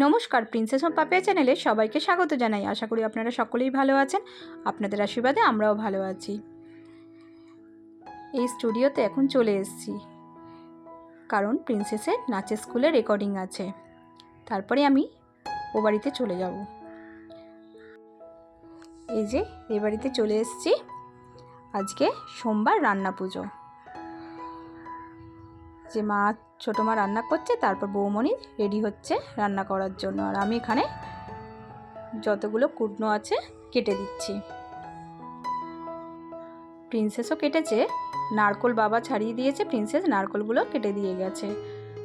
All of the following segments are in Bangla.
নমস্কার, প্রিন্সেস অফ পাপিয়া চ্যানেলে সবাইকে স্বাগত জানাই। আশা করি আপনারা সকলেই ভালো আছেন। আপনাদের আশীর্বাদে আমরাও ভালো আছি। এই স্টুডিওতে এখন চলে এসেছি, কারণ প্রিন্সেসের নাচের স্কুলে রেকর্ডিং আছে। তারপরে আমি ও বাড়িতে চলে যাব। এই যে এই বাড়িতে চলে এসেছি। আজকে সোমবার রান্না পুজো, যে মা ছোটো মা রান্না করছে, তারপর বৌমণি রেডি হচ্ছে রান্না করার জন্য, আর আমি এখানে যতগুলো কুটনো আছে কেটে দিচ্ছি। প্রিন্সেসও কেটেছে, নারকোল বাবা ছাড়িয়ে দিয়েছে, প্রিন্সেস নারকোলগুলো কেটে দিয়ে গেছে,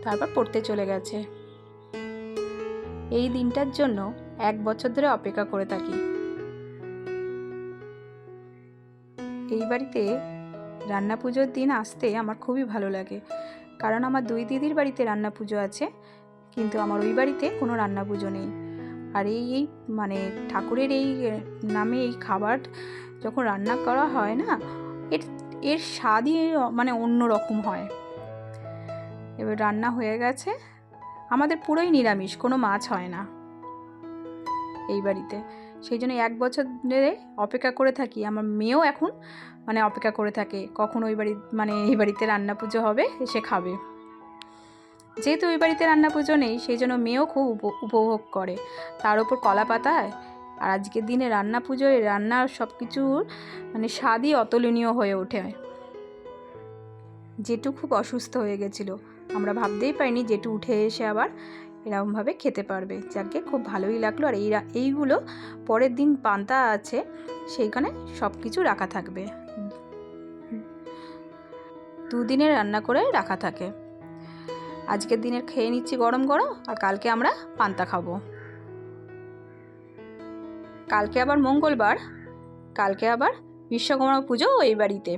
তারপর পড়তে চলে গেছে। এই দিনটার জন্য 1 বছর ধরে অপেক্ষা করে থাকি। এই বাড়িতে রান্না পুজোর দিন আসতে আমার খুবই ভালো লাগে, কারণ আমার 2 দিদির বাড়িতে রান্না পুজো আছে, কিন্তু আমার ওই বাড়িতে কোনো রান্না পুজো নেই। আর এই মানে ঠাকুরের এই নামে এই খাবার যখন রান্না করা হয় না, এর স্বাদই মানে অন্য রকম হয়। এবার রান্না হয়ে গেছে, আমাদের পুরোই নিরামিষ, কোনো মাছ হয় না এই বাড়িতে। সেই জন্য 1 বছর ধরে অপেক্ষা করে থাকি। আমার মেয়েও এখন মানে অপেক্ষা করে থাকে কখন ওই বাড়ি মানে এই বাড়িতে রান্না পুজো হবে, এসে খাবে। যেহেতু ওই বাড়িতে রান্না পুজো নেই, সেই জন্য মেয়েও খুব উপভোগ করে। তার উপর কলা পাতায় আর আজকের দিনে রান্না পুজোয় রান্নার সব কিছুর মানে স্বাদই অতুলনীয় হয়ে ওঠে। জেঠু খুব অসুস্থ হয়ে গেছিলো, আমরা ভাবতেই পারিনি জেঠু উঠে এসে আবার এরকমভাবে খেতে পারবে। যাকে খুব ভালোই লাগলো। আর এইগুলো পরের দিন পান্তা আছে, সেইখানে সব কিছু রাখা থাকবে। 2 দিনের রান্না করে রাখা থাকে। আজকের দিনের খেয়ে নিচ্ছি গরম গরম, আর কালকে আমরা পান্তা খাবো। কালকে আবার মঙ্গলবার, কালকে আবার বিশ্বকর্মা পুজো এই বাড়িতে।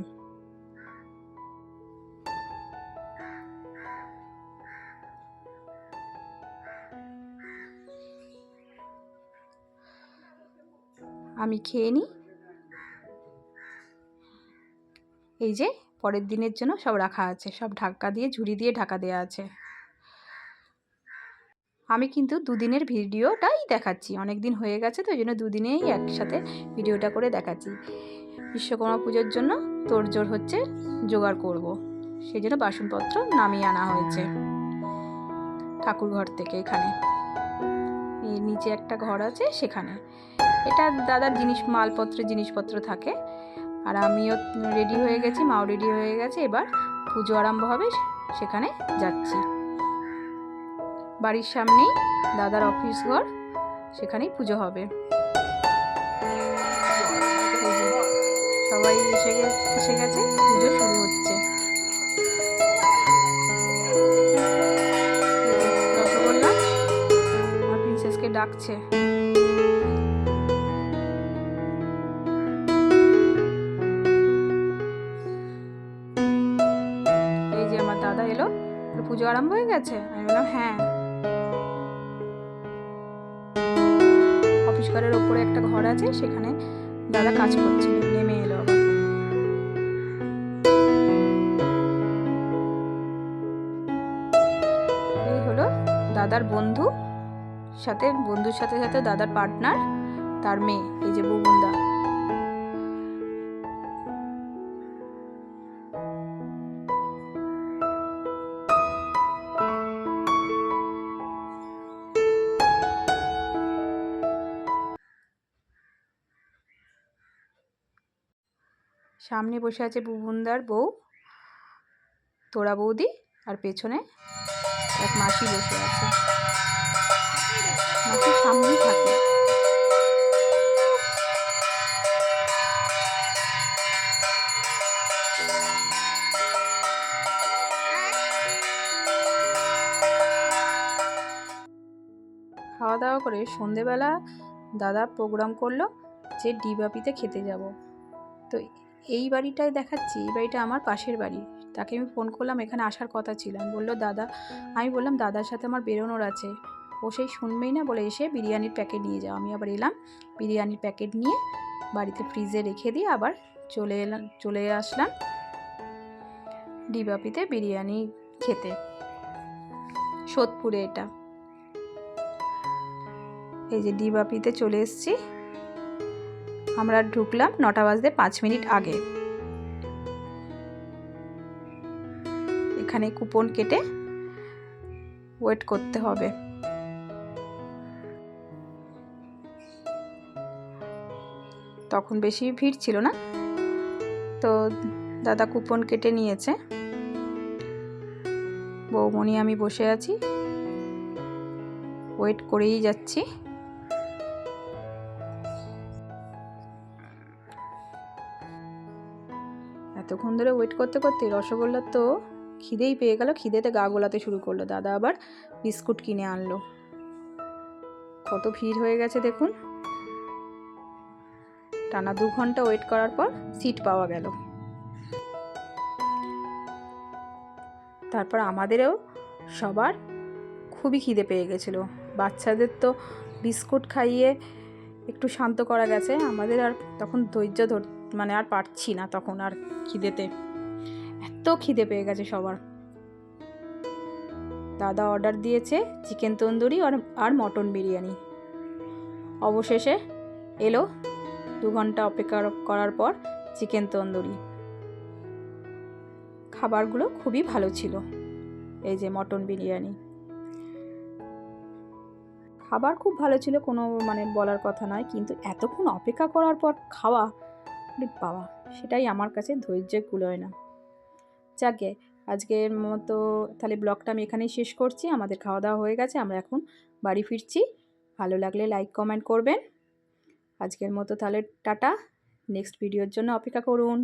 আমি খেয়ে নিই। এই যে পরের দিনের জন্য সব রাখা আছে, সব ঢাকা দিয়ে ঝুড়ি দিয়ে ঢাকা দেওয়া আছে। আমি কিন্তু 2 দিনের ভিডিওটাই দেখাচ্ছি, অনেক দিন হয়ে গেছে তো, এই জন্য 2 দিনেই একসাথে ভিডিওটা করে দেখাচ্ছি। বিশ্বকর্মা পুজোর জন্য তোড়জোড় হচ্ছে, জোগাড় করব, সেই জন্য বাসনপত্র নামিয়ে আনা হয়েছে ঠাকুর ঘর থেকে। এখানে এই নিচে একটা ঘর আছে, সেখানে এটা দাদার মালপত্রের জিনিসপত্র থাকে। আর আমিও রেডি হয়ে গেছি, মাও রেডি হয়ে গেছে। এবার পুজো আরম্ভ হবে, সেখানে যাচ্ছি। বাড়ির সামনেই দাদার অফিস ঘর, সেখানেই পুজো হবে। সবাই এসে গেছে, পুজো শুরু হচ্ছে। রসগোল্লা আর প্রিন্সেসকে ডাকছে। এই যে আমার দাদা এলো, পুজো আরম্ভ হয়ে গেছে। আমি বললাম হ্যাঁ। অফিস ঘরের ওপরে একটা ঘর আছে, সেখানে দাদা কাজ করছিল, নেমে এলো আবার। এই হলো দাদার বন্ধুর সাথে সাথে দাদার পার্টনার, তার মেয়ে, এই যে বুবুন্দা। সামনে বসে আছে বুবুন্দার বউ, তোরা বৌদি, আর পেছনে এক মাসি বসে আছে। মাসির সামনেই থাকে। খাওয়া দাওয়া করে সন্ধেবেলা দাদা প্রোগ্রাম করলো যে ডিবাপিতে খেতে যাব। তো এই বাড়িটায় দেখাচ্ছি, এই বাড়িটা আমার পাশের বাড়ি। তাকে আমি ফোন করলাম, এখানে আসার কথা ছিল। বললো দাদা, আমি বললাম দাদার সাথে আমার বেরোনোর আছে। ও সেই শুনবেই না, বলে এসে বিরিয়ানির প্যাকেট নিয়ে যাও। আমি আবার এলাম, বিরিয়ানির প্যাকেট নিয়ে বাড়িতে ফ্রিজে রেখে দিয়ে আবার চলে আসলাম ডিবাপিতে বিরিয়ানি খেতে, সোদপুরে এটা। এই যে ডিবাপিতে চলে এসেছি। আমরা ঢুকলাম 9টা বাজতে 5 মিনিট আগে। এখানে কুপন কেটে ওয়েট করতে হবে। তখন বেশি ভিড় ছিল না, তো দাদা কুপন কেটে নিয়েছে। বৌমনি আমি বসে আছি, ওয়েট করেই যাচ্ছি। এতক্ষণ ধরে ওয়েট করতে করতে রসগোল্লার তো খিদেই পেয়ে গেল, খিদেতে গা গোলাতে শুরু করলো। দাদা আবার বিস্কুট কিনে আনলো। কত ভিড় হয়ে গেছে দেখুন। টানা 2 ঘন্টা ওয়েট করার পর সিট পাওয়া গেল। তারপর আমাদেরও সবার খুবই খিদে পেয়ে গেছিলো। বাচ্চাদের তো বিস্কুট খাইয়ে একটু শান্ত করা গেছে, আমাদের আর তখন ধৈর্য মানে আর পারছি না তখন আর, খিদেতে এত খিদে পেয়ে গেছে সবার। দাদা অর্ডার দিয়েছে চিকেন তন্দুরি আর মটন বিরিয়ানি। অবশেষে এলো 2 ঘন্টা অপেক্ষা করার পর চিকেন তন্দুরি। খাবারগুলো খুবই ভালো ছিল। এই যে মটন বিরিয়ানি, খাবার খুব ভালো ছিল, কোনো মানে বলার কথা নয়, কিন্তু এতক্ষণ অপেক্ষা করার পর খাওয়া, বাবা, সেটাই আমার কাছে ধৈর্য কুলোয় না। যাকে আজকের মতো তাহলে ব্লগটা আমি এখানেই শেষ করছি। আমাদের খাওয়া দাওয়া হয়ে গেছে, আমরা এখন বাড়ি ফিরছি। ভালো লাগলে লাইক কমেন্ট করবেন। আজকের মতো তাহলে টাটা, নেক্সট ভিডিওর জন্য অপেক্ষা করুন।